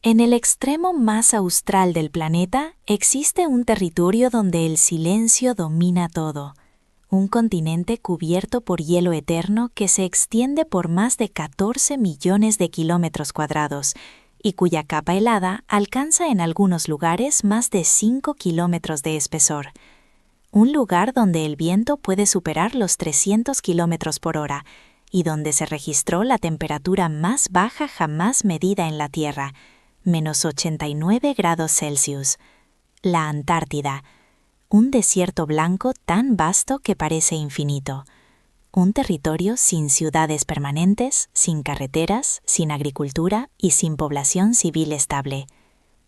En el extremo más austral del planeta existe un territorio donde el silencio domina todo. Un continente cubierto por hielo eterno que se extiende por más de 14 millones de kilómetros cuadrados y cuya capa helada alcanza en algunos lugares más de 5 kilómetros de espesor. Un lugar donde el viento puede superar los 300 kilómetros por hora y donde se registró la temperatura más baja jamás medida en la Tierra, menos 89 grados Celsius. La Antártida. Un desierto blanco tan vasto que parece infinito. Un territorio sin ciudades permanentes, sin carreteras, sin agricultura y sin población civil estable.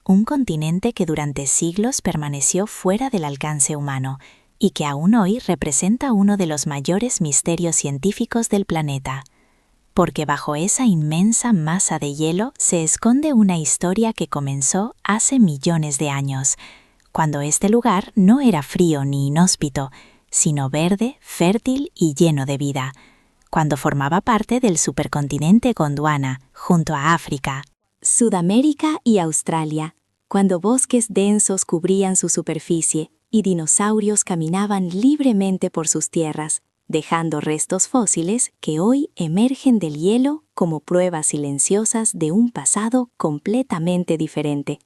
Un continente que durante siglos permaneció fuera del alcance humano y que aún hoy representa uno de los mayores misterios científicos del planeta. Porque bajo esa inmensa masa de hielo se esconde una historia que comenzó hace millones de años, cuando este lugar no era frío ni inhóspito, sino verde, fértil y lleno de vida, cuando formaba parte del supercontinente Gondwana, junto a África, Sudamérica y Australia, cuando bosques densos cubrían su superficie y dinosaurios caminaban libremente por sus tierras, dejando restos fósiles que hoy emergen del hielo como pruebas silenciosas de un pasado completamente diferente.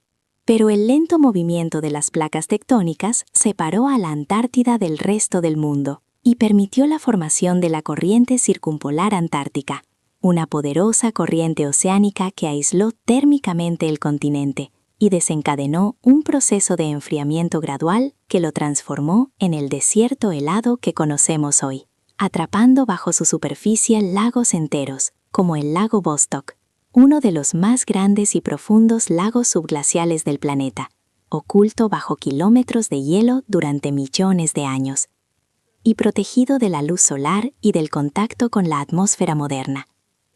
Pero el lento movimiento de las placas tectónicas separó a la Antártida del resto del mundo y permitió la formación de la corriente circumpolar antártica, una poderosa corriente oceánica que aisló térmicamente el continente y desencadenó un proceso de enfriamiento gradual que lo transformó en el desierto helado que conocemos hoy, atrapando bajo su superficie lagos enteros, como el lago Vostok, uno de los más grandes y profundos lagos subglaciales del planeta, oculto bajo kilómetros de hielo durante millones de años, y protegido de la luz solar y del contacto con la atmósfera moderna.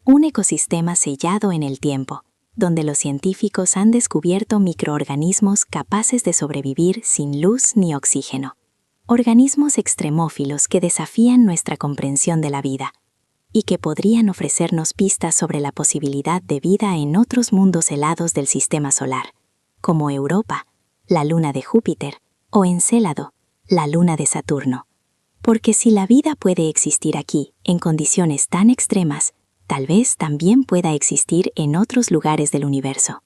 Un ecosistema sellado en el tiempo, donde los científicos han descubierto microorganismos capaces de sobrevivir sin luz ni oxígeno. Organismos extremófilos que desafían nuestra comprensión de la vida y que podrían ofrecernos pistas sobre la posibilidad de vida en otros mundos helados del sistema solar, como Europa, la luna de Júpiter, o Encélado, la luna de Saturno. Porque si la vida puede existir aquí, en condiciones tan extremas, tal vez también pueda existir en otros lugares del universo.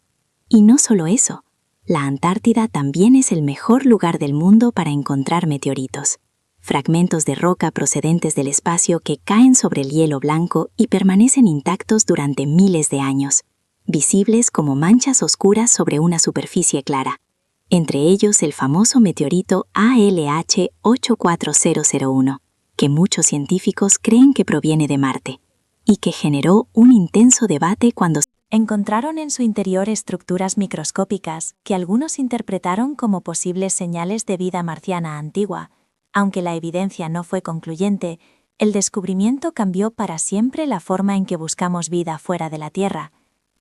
Y no solo eso, la Antártida también es el mejor lugar del mundo para encontrar meteoritos, fragmentos de roca procedentes del espacio que caen sobre el hielo blanco y permanecen intactos durante miles de años, visibles como manchas oscuras sobre una superficie clara, entre ellos el famoso meteorito ALH 84001, que muchos científicos creen que proviene de Marte, y que generó un intenso debate cuando encontraron en su interior estructuras microscópicas que algunos interpretaron como posibles señales de vida marciana antigua. Aunque la evidencia no fue concluyente, el descubrimiento cambió para siempre la forma en que buscamos vida fuera de la Tierra.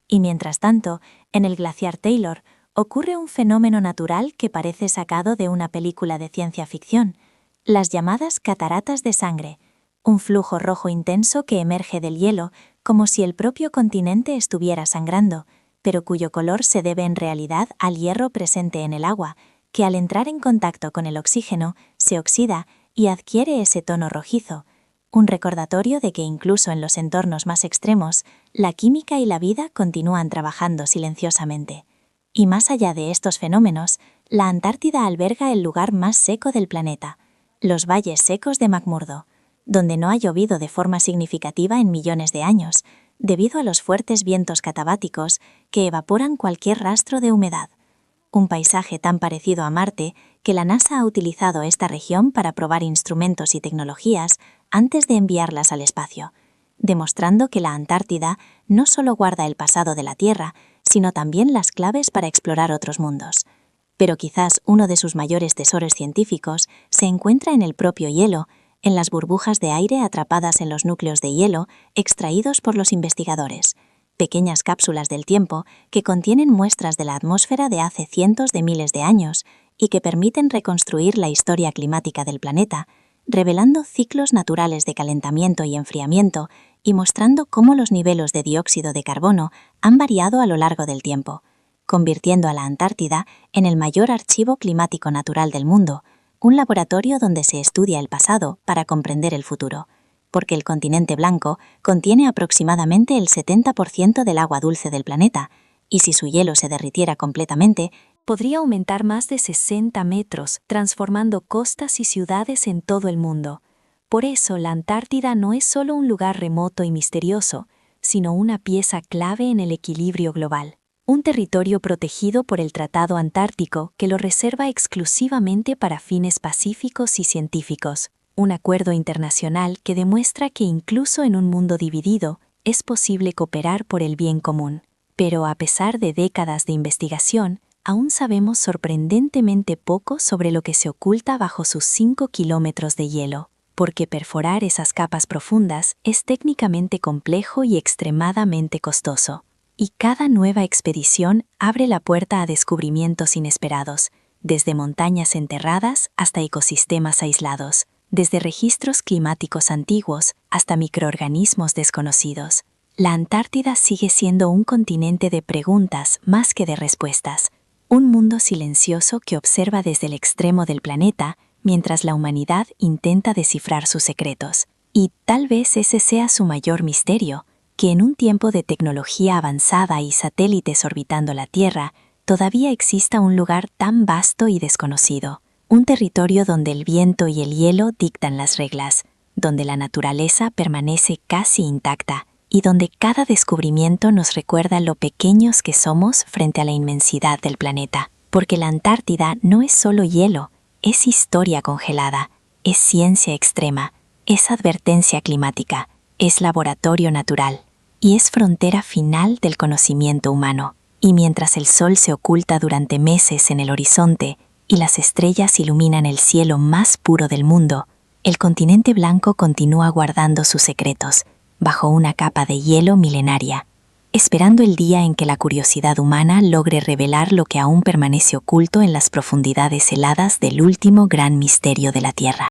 Y mientras tanto, en el glaciar Taylor ocurre un fenómeno natural que parece sacado de una película de ciencia ficción, las llamadas cataratas de sangre, un flujo rojo intenso que emerge del hielo como si el propio continente estuviera sangrando, pero cuyo color se debe en realidad al hierro presente en el agua, que al entrar en contacto con el oxígeno se oxida y adquiere ese tono rojizo, un recordatorio de que incluso en los entornos más extremos, la química y la vida continúan trabajando silenciosamente. Y más allá de estos fenómenos, la Antártida alberga el lugar más seco del planeta, los valles secos de McMurdo, donde no ha llovido de forma significativa en millones de años, debido a los fuertes vientos catabáticos que evaporan cualquier rastro de humedad. Un paisaje tan parecido a Marte que la NASA ha utilizado esta región para probar instrumentos y tecnologías antes de enviarlas al espacio, demostrando que la Antártida no solo guarda el pasado de la Tierra, sino también las claves para explorar otros mundos. Pero quizás uno de sus mayores tesoros científicos se encuentra en el propio hielo, en las burbujas de aire atrapadas en los núcleos de hielo extraídos por los investigadores, pequeñas cápsulas del tiempo que contienen muestras de la atmósfera de hace cientos de miles de años y que permiten reconstruir la historia climática del planeta, revelando ciclos naturales de calentamiento y enfriamiento y mostrando cómo los niveles de dióxido de carbono han variado a lo largo del tiempo. convirtiendo a la Antártida en el mayor archivo climático natural del mundo, un laboratorio donde se estudia el pasado para comprender el futuro, porque el continente blanco contiene aproximadamente el 70% del agua dulce del planeta, y si su hielo se derritiera completamente, podría aumentar más de 60 metros, transformando costas y ciudades en todo el mundo. Por eso, la Antártida no es solo un lugar remoto y misterioso, sino una pieza clave en el equilibrio global. Un territorio protegido por el Tratado Antártico que lo reserva exclusivamente para fines pacíficos y científicos. Un acuerdo internacional que demuestra que incluso en un mundo dividido es posible cooperar por el bien común. Pero a pesar de décadas de investigación, aún sabemos sorprendentemente poco sobre lo que se oculta bajo sus 5 kilómetros de hielo, porque perforar esas capas profundas es técnicamente complejo y extremadamente costoso. Y cada nueva expedición abre la puerta a descubrimientos inesperados, desde montañas enterradas hasta ecosistemas aislados, desde registros climáticos antiguos hasta microorganismos desconocidos. La Antártida sigue siendo un continente de preguntas más que de respuestas, un mundo silencioso que observa desde el extremo del planeta mientras la humanidad intenta descifrar sus secretos. Y tal vez ese sea su mayor misterio, que en un tiempo de tecnología avanzada y satélites orbitando la Tierra, todavía exista un lugar tan vasto y desconocido, un territorio donde el viento y el hielo dictan las reglas, donde la naturaleza permanece casi intacta y donde cada descubrimiento nos recuerda lo pequeños que somos frente a la inmensidad del planeta. Porque la Antártida no es solo hielo, es historia congelada, es ciencia extrema, es advertencia climática, es laboratorio natural y es frontera final del conocimiento humano. Y mientras el sol se oculta durante meses en el horizonte y las estrellas iluminan el cielo más puro del mundo, el continente blanco continúa guardando sus secretos bajo una capa de hielo milenaria, esperando el día en que la curiosidad humana logre revelar lo que aún permanece oculto en las profundidades heladas del último gran misterio de la Tierra.